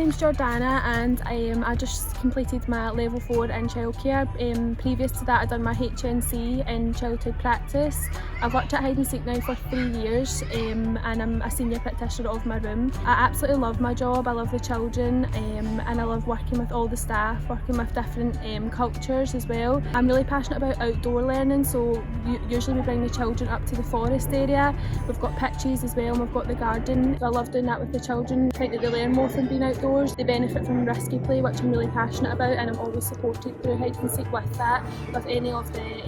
name's Jordanna and I just completed my level 4 in childcare. Previous to that I'd done my Hyde'n'Seek in childhood practice. I've worked at Hyde'n'Seek now for 3 years and I'm a senior practitioner of my room. I absolutely love my job, I love the children and I love working with all the staff, working with different cultures as well. I'm really passionate about outdoor learning, so usually we bring the children up to the forest area. We've got pitches as well and we've got the garden. So I love doing that with the children. I think that they learn more from being outdoors. They benefit from risky play, which I'm really passionate about, and I'm always supported through Hyde'n'Seek with that. With any of the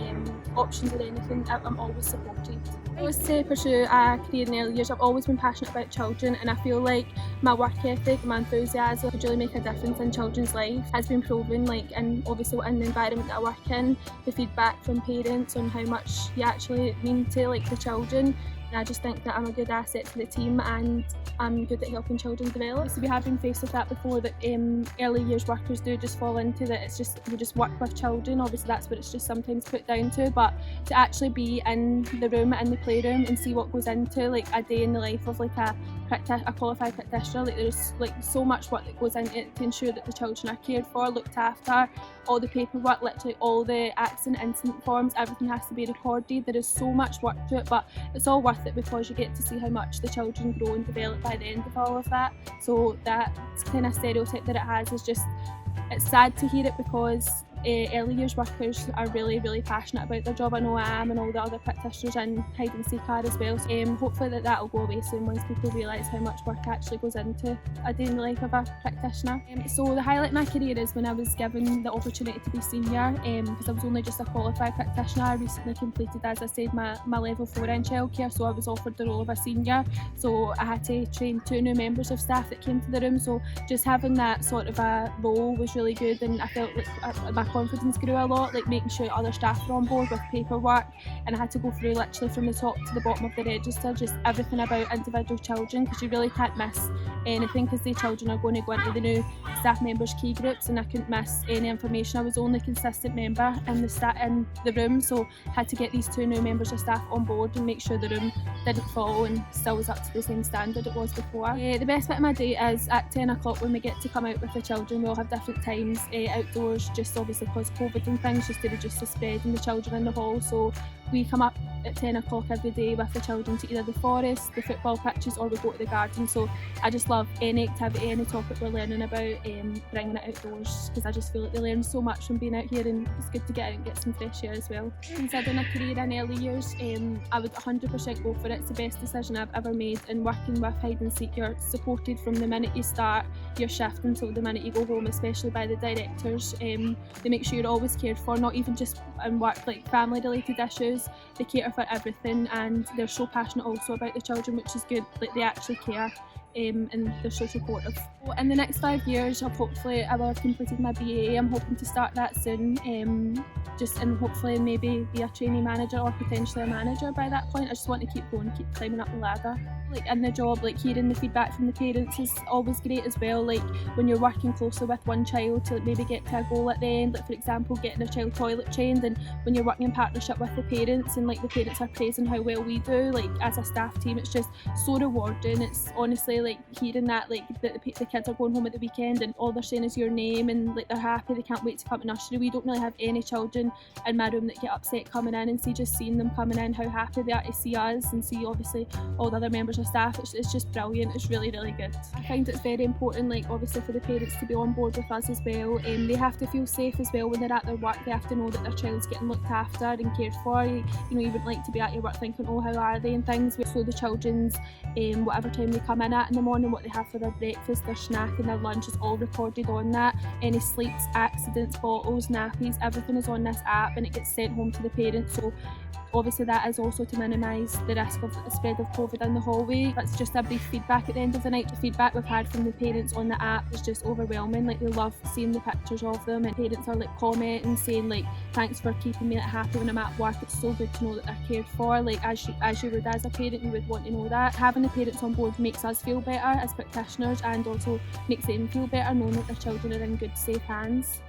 options or anything, I'm always supported. I was to pursue a career in early years. I've always been passionate about children, and I feel like my work ethic, my enthusiasm could really make a difference in children's life. Has been proven, and obviously in the environment that I work in, the feedback from parents on how much you actually mean to the children. And I just think that I'm a good asset to the team and I'm good at helping children develop. So we have been faced with that before, that early years workers do just fall into that. It's just, we just work with children. Obviously that's what it's just sometimes put down to, but to actually be in the room, in the playroom, and see what goes into a day in the life of a qualified practitioner, there's so much work that goes into it to ensure that the children are cared for, looked after, all the paperwork, literally all the accident incident forms, everything has to be recorded. There is so much work to it, but it's all worth it because you get to see how much the children grow and develop by the end of all of that. So that kind of stereotype that it has is just, it's sad to hear it, because early years workers are really passionate about their job. I know I am, and all the other practitioners in Hyde'n'Seek are as well. So hopefully that will go away soon once people realise how much work actually goes into a day in the life of a practitioner. So the highlight of my career is when I was given the opportunity to be senior, because I was only just a qualified practitioner. I recently completed, as I said, my level 4 in childcare, so I was offered the role of a senior. So I had to train 2 new members of staff that came to the room. So just having that sort of a role was really good, and I felt like my confidence grew a lot, making sure other staff were on board with paperwork, and I had to go through literally from the top to the bottom of the register, just everything about individual children, because you really can't miss anything, because the children are going to go into the new staff members' key groups, and I couldn't miss any information. I was the only consistent member in the room, so I had to get these 2 new members of staff on board and make sure the room didn't fall and still was up to the same standard it was before. The best bit of my day is at 10 o'clock when we get to come out with the children. We all have different times outdoors, just obviously because COVID and things, just to reduce the spread in the children in the hall. So we come up at 10 o'clock every day with the children to either the forest, the football pitches, or we go to the garden. So I just love any activity, any topic we're learning about, bringing it outdoors, because I just feel like they learn so much from being out here, and it's good to get out and get some fresh air as well. Considering a career in early years, I would 100% go for it. It's the best decision I've ever made, and working with Hyde'n'Seek, you're supported from the minute you start your shift until the minute you go home, especially by the directors. They make sure you're always cared for, not even just in work, family related issues. They cater for everything, and they're so passionate also about the children, which is good. They actually care, and they're so supportive. In the next 5 years, I will have completed my BA. I'm hoping to start that soon, and hopefully maybe be a trainee manager or potentially a manager by that point. I just want to keep going, keep climbing up the ladder. In the job, hearing the feedback from the parents is always great as well. When you're working closely with one child to maybe get to a goal at the end, for example getting a child toilet trained, and when you're working in partnership with the parents and the parents are praising how well we do as a staff team, it's just so rewarding. It's honestly hearing that the kids are going home at the weekend and all they're saying is your name, and they're happy, they can't wait to come to nursery. We don't really have any children in my room that get upset coming in, and seeing them coming in, how happy they are to see us and see obviously all the other members of staff. It's just brilliant. It's really good. I find it's very important, obviously for the parents to be on board with us as well. They have to feel safe as well when they're at their work. They have to know that their child's getting looked after and cared for. You wouldn't like to be at your work thinking, oh, how are they and things. So the children's whatever time they come in at in the morning, what they have for their breakfast, their snack and their lunch is all recorded on that. Any sleeps, accidents, bottles, nappies, everything is on this app, and it gets sent home to the parents. So obviously that is also to minimise the risk of the spread of COVID in the hallway. That's just a brief feedback at the end of the night. The feedback we've had from the parents on the app is just overwhelming. They love seeing the pictures of them, and parents are commenting, saying thanks for keeping me happy when I'm at work. It's so good to know that they're cared for. As you would as a parent, you would want to know that. Having the parents on board makes us feel better as practitioners, and also makes them feel better knowing that their children are in good, safe hands.